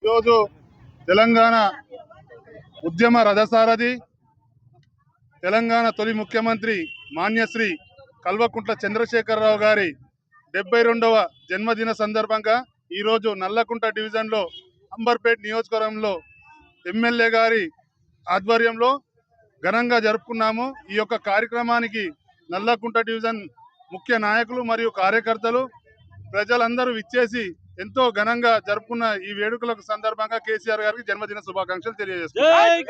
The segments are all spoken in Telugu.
ఈరోజు తెలంగాణ ఉద్యమ రథసారథి తెలంగాణ తొలి ముఖ్యమంత్రి మాన్యశ్రీ కల్వకుంట్ల చంద్రశేఖరరావు గారి 72వ జన్మదిన సందర్భంగా ఈరోజు నల్లకుంట డివిజన్లో అంబర్పేట్ నియోజకవర్గంలో ఎమ్మెల్యే గారి ఆధ్వర్యంలో ఘనంగా జరుపుకున్నాము। ఈ యొక్క కార్యక్రమానికి నల్లకుంట డివిజన్ ముఖ్య నాయకులు మరియు కార్యకర్తలు ప్రజలందరూ విచ్చేసి ఎంతో ఘనంగా జరుపుకున్న ఈ వేడుకలకు సందర్భంగా కేసీఆర్ గారికి జన్మదిన శుభాకాంక్షలు తెలియజేస్తున్నాను।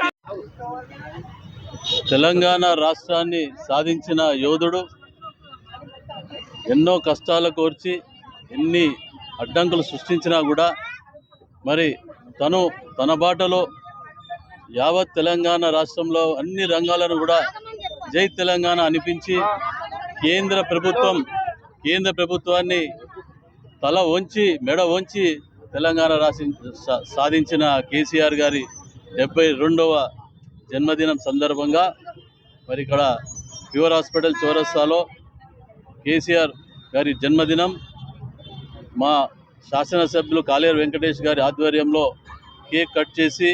తెలంగాణ రాష్ట్రాన్ని సాధించిన యోధుడు ఎన్నో కష్టాలు కోర్చి ఎన్ని అడ్డంకులు సృష్టించినా కూడా మరి తన బాటలో యావత్ తెలంగాణ రాష్ట్రంలో అన్ని రంగాలను కూడా జై తెలంగాణ అనిపించి కేంద్ర ప్రభుత్వాన్ని తల వంచి మెడ వంచి తెలంగాణ సాధించిన కేసీఆర్ గారి 72వ జన్మదినం సందర్భంగా మరి ఇక్కడ ప్యూర్ హాస్పిటల్ చౌరస్తాలో కేసీఆర్ గారి జన్మదినం మా శాసనసభ్యులు కాళేరు వెంకటేష్ గారి ఆధ్వర్యంలో కేక్ కట్ చేసి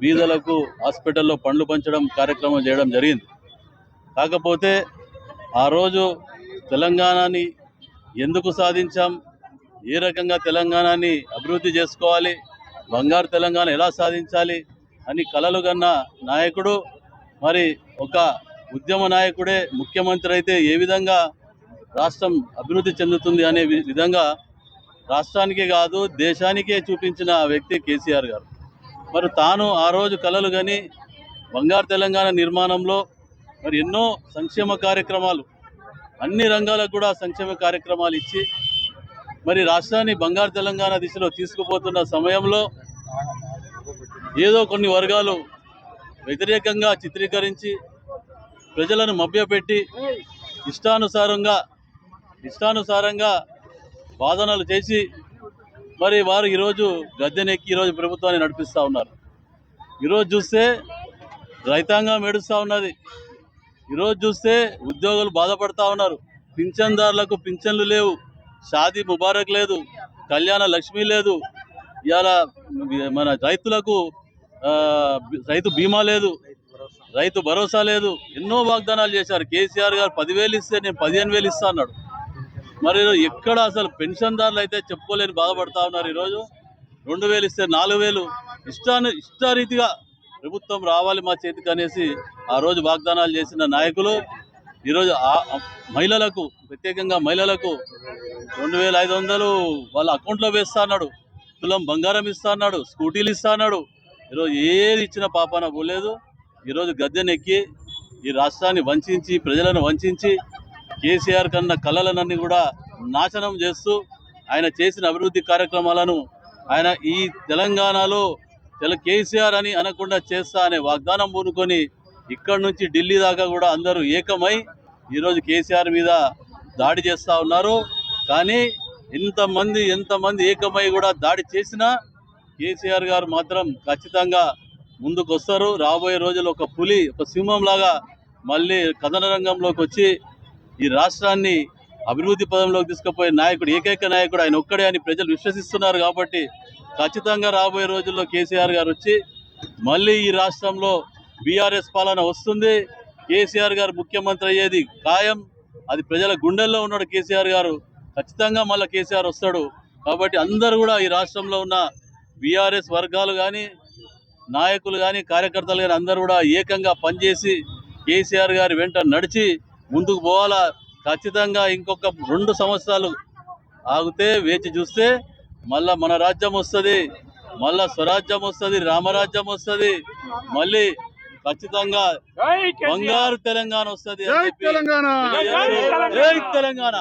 బీదలకు హాస్పిటల్లో పండ్లు పంచడం కార్యక్రమం చేయడం జరిగింది। కాకపోతే ఆ రోజు తెలంగాణని ఎందుకు సాధించాం, ఏ రకంగా తెలంగాణని అభివృద్ధి చేసుకోవాలి, బంగారు తెలంగాణ ఎలా సాధించాలి అని కలలు కన్న నాయకుడు మరి ఒక ఉద్యమ నాయకుడే ముఖ్యమంత్రి అయితే ఏ విధంగా రాష్ట్రం అభివృద్ధి చెందుతుంది అనే విధంగా రాష్ట్రానికే కాదు దేశానికే చూపించిన వ్యక్తి కేసీఆర్ గారు। మరి తాను ఆ రోజు కలలు కని బంగారు తెలంగాణ నిర్మాణంలో మరి ఎన్నో సంక్షేమ కార్యక్రమాలు అన్ని రంగాలకు కూడా సంక్షేమ కార్యక్రమాలు ఇచ్చి మరి రాష్ట్రాన్ని బంగారు తెలంగాణ దిశలో తీసుకుపోతున్న సమయంలో ఏదో కొన్ని వర్గాలు వ్యతిరేకంగా చిత్రీకరించి ప్రజలను మభ్యపెట్టి ఇష్టానుసారంగా వాదనలు చేసి మరి వారు ఈరోజు గద్దెనెక్కి ఈరోజు ప్రభుత్వాన్ని నడిపిస్తూ ఉన్నారు। ఈరోజు చూస్తే రైతాంగం ఏడుస్తూ ఉన్నది, ఈరోజు చూస్తే ఉద్యోగులు బాధపడతా ఉన్నారు, పింఛన్దారులకు పింఛన్లు లేవు, షాదీ ముబారక్ లేదు, కళ్యాణ లక్ష్మి లేదు, ఇవాళ మన రైతులకు రైతు బీమా లేదు, రైతు భరోసా లేదు, ఎన్నో వాగ్దానాలు చేశారు। కేసీఆర్ గారు 10,000 ఇస్తే నేను 15,000 ఇస్తా అన్నాడు। మరి ఎక్కడ అసలు పెన్షన్దారులు అయితే చెప్పుకోలేని బాధపడతా ఉన్నారు। ఈరోజు 2,000 ఇస్తే 4,000 ఇష్టారీతిగా ప్రభుత్వం రావాలి మా చేతికి అనేసి ఆ రోజు వాగ్దానాలు చేసిన నాయకులు ఈరోజు మహిళలకు ప్రత్యేకంగా మహిళలకు 2,500 వాళ్ళ అకౌంట్లో వేస్తా అన్నాడు, తులం బంగారం ఇస్తా అన్నాడు, స్కూటీలు ఇస్తా అన్నాడు। ఈరోజు ఏది ఇచ్చిన పాపాన పోలేదు। ఈరోజు గద్దెనెక్కి ఈ రాష్ట్రాన్ని వంచి ప్రజలను వంచి కేసీఆర్ కన్నా కళలన్నీ కూడా నాశనం చేస్తూ ఆయన చేసిన అభివృద్ధి కార్యక్రమాలను ఆయన ఈ తెలంగాణలో కేసీఆర్ అని అనకుండా చేస్తా అనే వాగ్దానం పూనుకొని ఇక్కడి నుంచి ఢిల్లీ దాకా కూడా అందరూ ఏకమై ఈరోజు కేసీఆర్ మీద దాడి చేస్తూ ఉన్నారు। కానీ ఎంతమంది ఏకమై కూడా దాడి చేసినా కేసీఆర్ గారు మాత్రం ఖచ్చితంగా ముందుకు వస్తారు। రాబోయే రోజులు ఒక పులి ఒక సింహంలాగా మళ్ళీ కథన రంగంలోకి వచ్చి ఈ రాష్ట్రాన్ని అభివృద్ధి పదంలోకి తీసుకుపోయే నాయకుడు ఏకైక నాయకుడు ఆయన ఒక్కడే అని ప్రజలు విశ్వసిస్తున్నారు। కాబట్టి ఖచ్చితంగా రాబోయే రోజుల్లో కేసీఆర్ గారు వచ్చి మళ్ళీ ఈ రాష్ట్రంలో బీఆర్ఎస్ పాలన వస్తుంది, కేసీఆర్ గారు ముఖ్యమంత్రి అయ్యేది ఖాయం। అది ప్రజల గుండెల్లో ఉన్నాడు కేసీఆర్ గారు, ఖచ్చితంగా మళ్ళీ కేసీఆర్ వస్తాడు। కాబట్టి అందరూ కూడా ఈ రాష్ట్రంలో ఉన్న బీఆర్ఎస్ వర్గాలు కానీ నాయకులు కానీ కార్యకర్తలు కానీ అందరూ కూడా ఏకంగా పనిచేసి కేసీఆర్ గారి వెంట నడిచి ముందుకు పోవాలా। ఖచ్చితంగా ఇంకొక 2 సంవత్సరాలు ఆగితే వేచి చూస్తే మళ్ళా మన రాజ్యం వస్తుంది, మళ్ళా స్వరాజ్యం వస్తుంది, రామరాజ్యం వస్తుంది, మళ్ళీ ఖచ్చితంగా బంగారు తెలంగాణ వస్తుంది। జై తెలంగాణ।